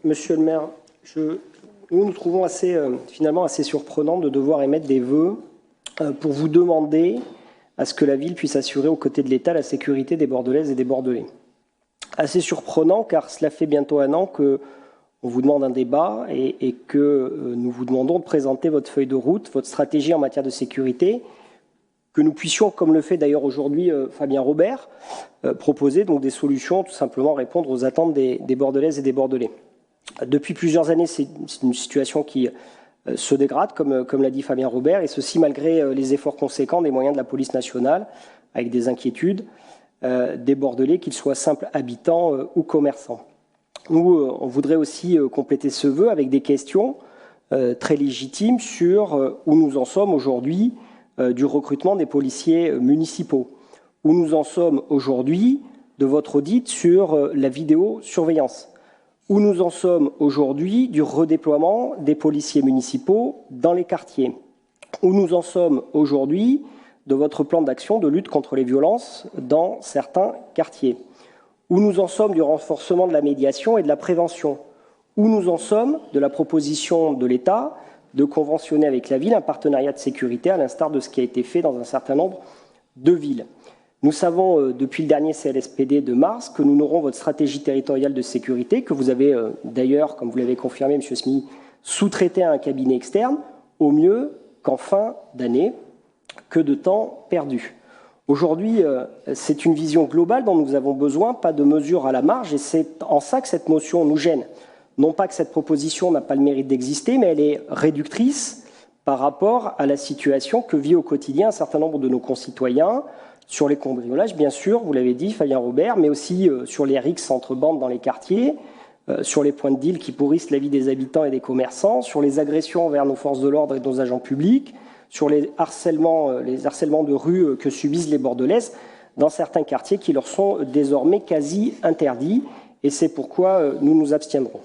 Monsieur le maire, nous trouvons finalement assez surprenant de devoir émettre des vœux pour vous demander à ce que la ville puisse assurer aux côtés de l'État la sécurité des Bordelaises et des Bordelais. Assez surprenant car cela fait bientôt un an qu'on vous demande un débat et que nous vous demandons de présenter votre feuille de route, votre stratégie en matière de sécurité, que nous puissions, comme le fait d'ailleurs aujourd'hui Fabien Robert, proposer donc des solutions, tout simplement répondre aux attentes des Bordelaises et des Bordelais. Depuis plusieurs années, c'est une situation qui se dégrade, comme l'a dit Fabien Robert, et ceci malgré les efforts conséquents des moyens de la police nationale, avec des inquiétudes des Bordelais, qu'ils soient simples habitants ou commerçants. Nous, on voudrait aussi compléter ce vœu avec des questions très légitimes sur où nous en sommes aujourd'hui du recrutement des policiers municipaux, où nous en sommes aujourd'hui de votre audit sur la vidéosurveillance, où nous en sommes aujourd'hui du redéploiement des policiers municipaux dans les quartiers, où nous en sommes aujourd'hui de votre plan d'action de lutte contre les violences dans certains quartiers, où nous en sommes du renforcement de la médiation et de la prévention, où nous en sommes de la proposition de l'État de conventionner avec la ville un partenariat de sécurité à l'instar de ce qui a été fait dans un certain nombre de villes. Nous savons depuis le dernier CLSPD de mars que nous n'aurons votre stratégie territoriale de sécurité, que vous avez d'ailleurs, comme vous l'avez confirmé, M. Smith, sous-traité à un cabinet externe, au mieux qu'en fin d'année. Que de temps perdu. Aujourd'hui, c'est une vision globale dont nous avons besoin, pas de mesures à la marge, et c'est en ça que cette motion nous gêne. Non pas que cette proposition n'a pas le mérite d'exister, mais elle est réductrice par rapport à la situation que vit au quotidien un certain nombre de nos concitoyens, sur les cambriolages, bien sûr, vous l'avez dit, Fabien Robert, mais aussi sur les rixes entre bandes dans les quartiers, sur les points de deal qui pourrissent la vie des habitants et des commerçants, sur les agressions envers nos forces de l'ordre et nos agents publics, sur les harcèlements de rue que subissent les Bordelaises dans certains quartiers qui leur sont désormais quasi interdits. Et c'est pourquoi nous nous abstiendrons.